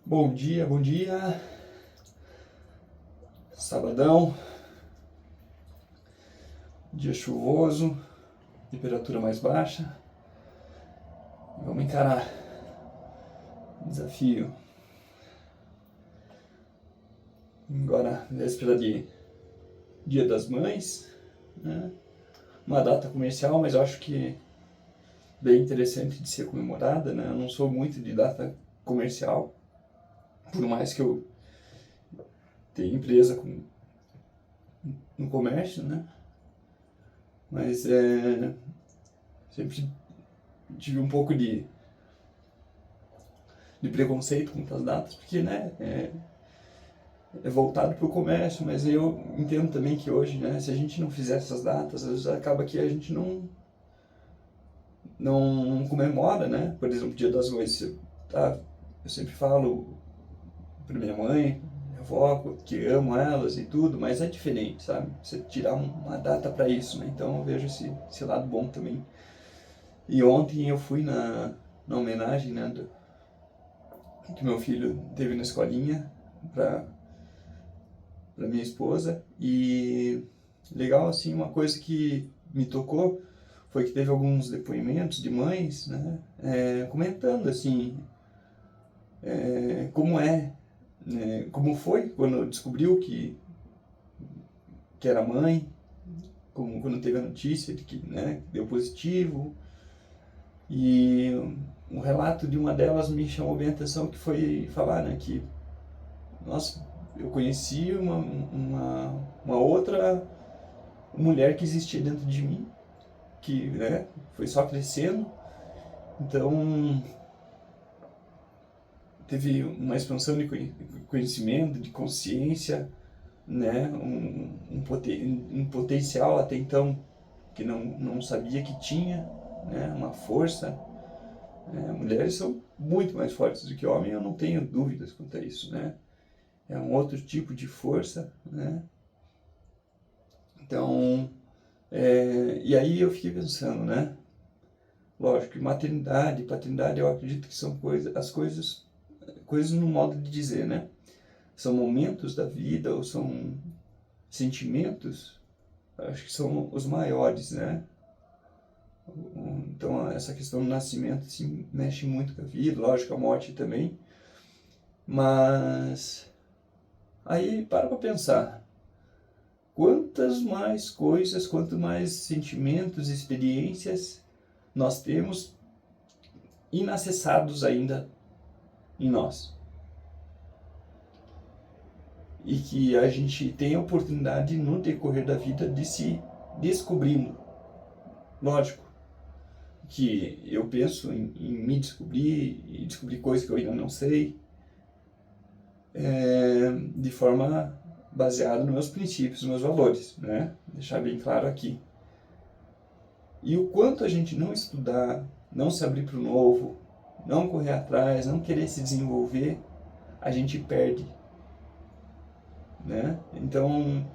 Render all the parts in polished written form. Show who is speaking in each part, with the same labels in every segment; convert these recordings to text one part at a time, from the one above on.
Speaker 1: Bom dia, bom dia. Sabadão, dia chuvoso, temperatura mais baixa. Vamos encarar o desafio. Agora, véspera de Dia das Mães, né? Uma data comercial, mas eu acho que bem interessante de ser comemorada, né? Eu não sou muito de data comercial, por mais que eu tenha empresa no comércio, né? Mas sempre tive um pouco de preconceito com as datas, porque, né, é voltado para o comércio, mas eu entendo também que hoje, né, se a gente não fizer essas datas, às vezes acaba que a gente não comemora, né? Por exemplo, Dia das Mães, eu sempre falo para minha mãe, minha avó, que amo elas e tudo, mas é diferente, sabe? Você tirar uma data para isso, né? Então eu vejo esse lado bom também. E ontem eu fui na homenagem, né, que meu filho teve na escolinha para minha esposa, e legal, assim, uma coisa que me tocou foi que teve alguns depoimentos de mães, né, comentando, assim, como né, como foi quando descobriu que era mãe, como quando teve a notícia de que, né, deu positivo. E o relato de uma delas me chamou bem a atenção, que foi falar, né, que, nossa, eu conheci uma outra mulher que existia dentro de mim, que, né, foi só crescendo. Então teve uma expansão de conhecimento, de consciência, né, um potencial até então que não sabia que tinha, né, uma força. Mulheres são muito mais fortes do que homens, eu não tenho dúvidas quanto a isso, né? É um outro tipo de força, né? Então, e aí eu fiquei pensando, né? Lógico que maternidade e paternidade eu acredito que são coisas no modo de dizer, né? São momentos da vida ou são sentimentos, acho que são os maiores, né? Então essa questão do nascimento assim, mexe muito com a vida, lógico, a morte também, mas aí para pensar, quantas mais coisas, quanto mais sentimentos, experiências nós temos inacessados ainda em nós. E que a gente tem a oportunidade no decorrer da vida de se descobrindo. Lógico que eu penso em me descobrir e descobrir coisas que eu ainda não sei, de forma baseada nos meus princípios, nos meus valores, né? Deixar bem claro aqui. E o quanto a gente não estudar, não se abrir para o novo, não correr atrás, não querer se desenvolver, a gente perde, né? Então,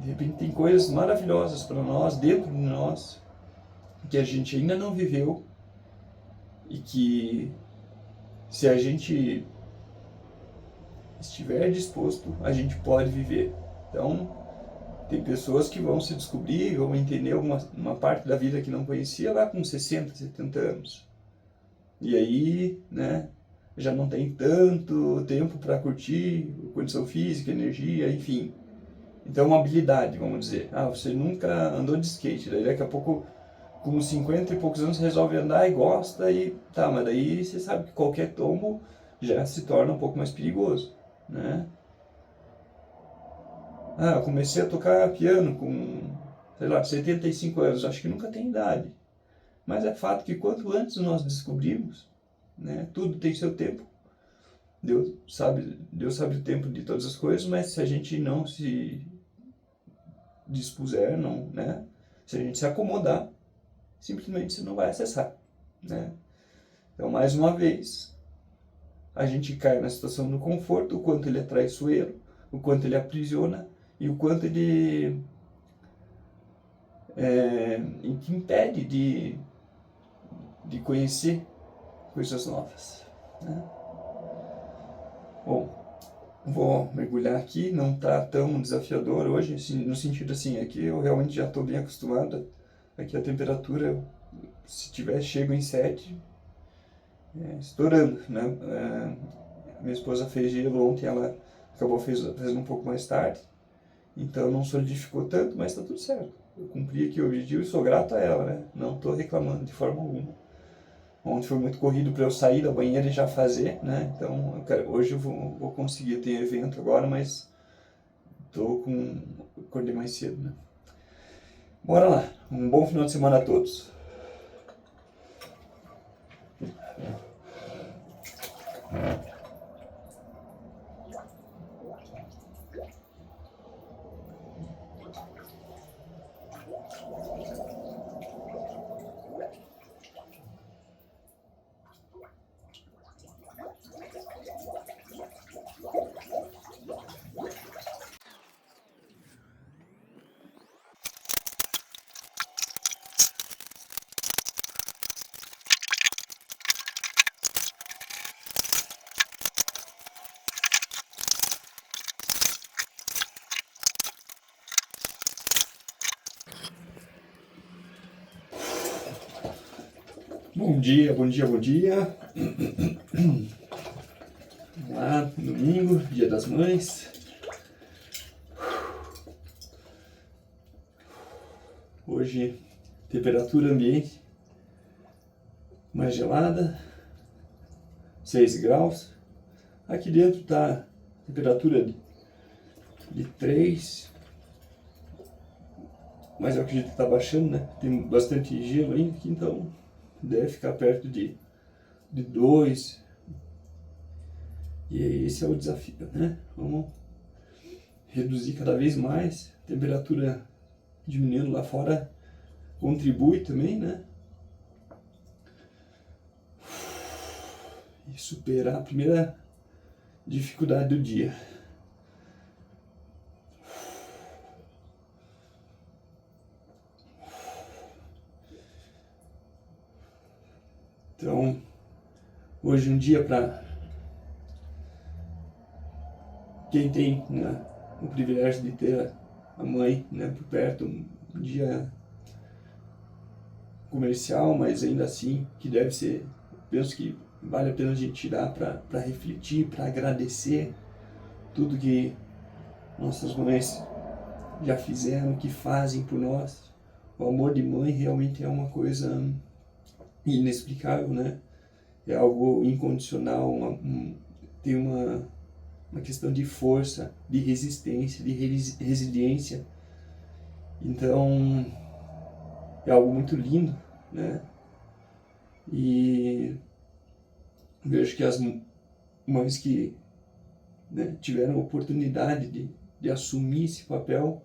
Speaker 1: de repente tem coisas maravilhosas para nós, dentro de nós, que a gente ainda não viveu e que, se a gente estiver disposto, a gente pode viver. Então, tem pessoas que vão se descobrir, vão entender uma parte da vida que não conhecia lá com 60, 70 anos. E aí, né, já não tem tanto tempo para curtir condição física, energia, enfim. Então, uma habilidade, vamos dizer. Ah, você nunca andou de skate, daí daqui a pouco, com 50 e poucos anos, você resolve andar e gosta e tá, mas daí você sabe que qualquer tombo já se torna um pouco mais perigoso, né? Ah, eu comecei a tocar piano com, sei lá, 75 anos, acho que nunca tem idade. Mas é fato que quanto antes nós descobrimos, né, tudo tem seu tempo. Deus sabe o tempo de todas as coisas, mas se a gente não se dispuser, não, né, se a gente se acomodar, simplesmente você não vai acessar, né? Então, mais uma vez, a gente cai na situação do conforto, o quanto ele é traiçoeiro, o quanto ele aprisiona e o quanto ele te impede de conhecer coisas novas, né? Bom, vou mergulhar aqui, não tá tão desafiador hoje, no sentido assim, aqui eu realmente já estou bem acostumado. Aqui a temperatura, se tiver, chego em 7, estourando, né? Minha esposa fez gelo ontem, ela acabou fazendo um pouco mais tarde, então não solidificou tanto, mas está tudo certo. Eu cumpri aqui o objetivo e sou grato a ela, né? Não estou reclamando de forma alguma. Ontem foi muito corrido para eu sair da banheira e já fazer, né? Então hoje eu vou conseguir. Ter evento agora, mas acordei mais cedo, né? Bora lá. Um bom final de semana a todos. Bom dia, bom dia, bom dia. Vamos lá, domingo, dia das mães. Hoje, temperatura ambiente mais gelada, 6 graus. Aqui dentro tá temperatura de 3, mas eu acredito que tá baixando, né? Tem bastante gelo ainda aqui, então deve ficar perto de 2. E esse é o desafio, né? Vamos reduzir cada vez mais. A temperatura diminuindo lá fora contribui também, né? E superar a primeira dificuldade do dia. Então, hoje um dia para quem tem, né, o privilégio de ter a mãe, né, por perto, um dia comercial, mas ainda assim que deve ser, penso que vale a pena a gente tirar para refletir, para agradecer tudo que nossas mães já fizeram, que fazem por nós. O amor de mãe realmente é uma coisa inexplicável, né? É algo incondicional, tem uma questão de força, de resistência, de resiliência. Então, é algo muito lindo, né? E vejo que as mães que, né, tiveram a oportunidade de assumir esse papel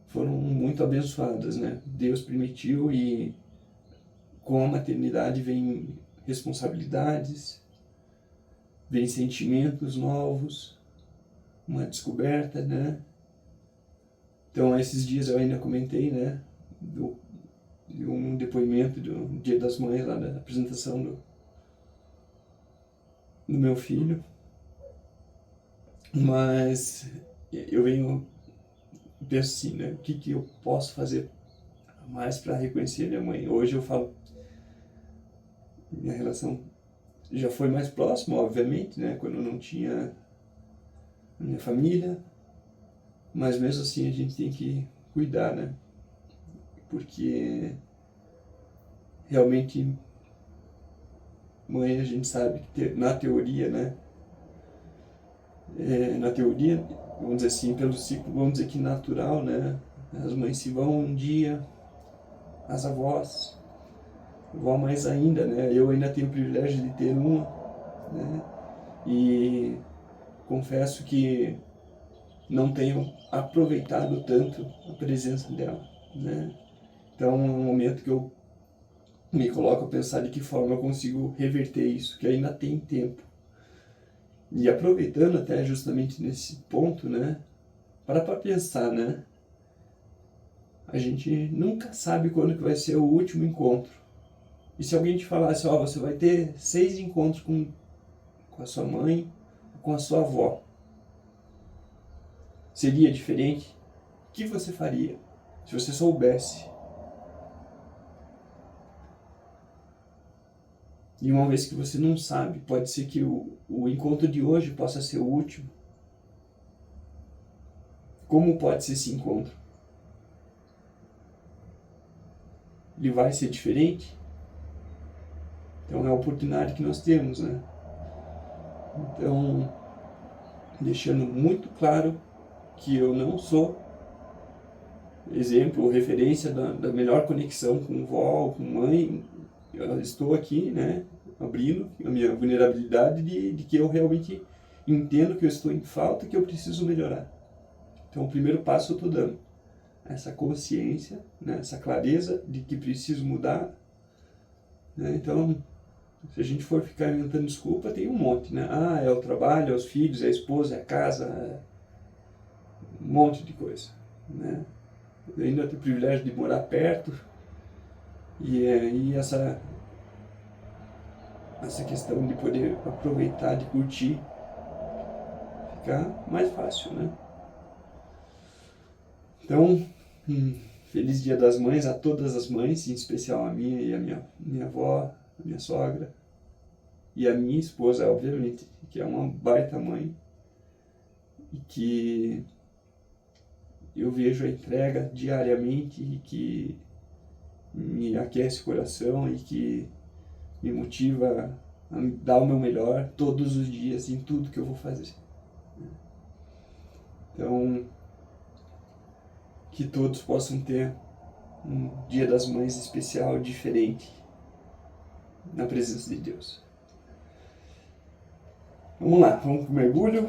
Speaker 1: foram muito abençoadas, né? Deus permitiu, e com a maternidade vem responsabilidades, vem sentimentos novos, uma descoberta, né? Então, esses dias eu ainda comentei, né, de um depoimento do Dia das Mães, lá da apresentação do meu filho. Mas eu penso assim, né, o que eu posso fazer mais para reconhecer minha mãe? Hoje eu falo, minha relação já foi mais próxima, obviamente, né, quando eu não tinha minha família, mas mesmo assim a gente tem que cuidar, né, porque realmente mãe, a gente sabe que na teoria, né, na teoria, vamos dizer assim, pelo ciclo, vamos dizer que natural, né, as mães se vão um dia, as avós, vão mais ainda, né, eu ainda tenho o privilégio de ter uma, né, e confesso que não tenho aproveitado tanto a presença dela, né, então é um momento que eu me coloco a pensar de que forma eu consigo reverter isso, que ainda tem tempo. E aproveitando até justamente nesse ponto, né, para pensar, né, a gente nunca sabe quando que vai ser o último encontro. E se alguém te falasse, ó, você vai ter 6 encontros com a sua mãe, com a sua avó, seria diferente? O que você faria se você soubesse? E uma vez que você não sabe, pode ser que o encontro de hoje possa ser o último. Como pode ser esse encontro? Ele vai ser diferente? Então é a oportunidade que nós temos, né? Então, deixando muito claro que eu não sou exemplo ou referência da melhor conexão com vó ou com mãe. Eu estou aqui, né, abrindo a minha vulnerabilidade de que eu realmente entendo que eu estou em falta e que eu preciso melhorar. Então, o primeiro passo eu estou dando. Essa consciência, né, essa clareza de que preciso mudar. Né? Então, se a gente for ficar inventando desculpa, tem um monte, né? Ah, é o trabalho, é os filhos, é a esposa, é a casa, é um monte de coisa, né? Eu ainda tenho o privilégio de morar perto e essa questão de poder aproveitar, de curtir, fica mais fácil, né? Então, feliz Dia das Mães a todas as mães, em especial a minha e a minha avó, a minha sogra e a minha esposa, obviamente, que é uma baita mãe e que eu vejo a entrega diariamente e que me aquece o coração e que me motiva a dar o meu melhor todos os dias em tudo que eu vou fazer. Então, que todos possam ter um Dia das Mães especial, diferente, na presença de Deus. Vamos lá, vamos pro mergulho.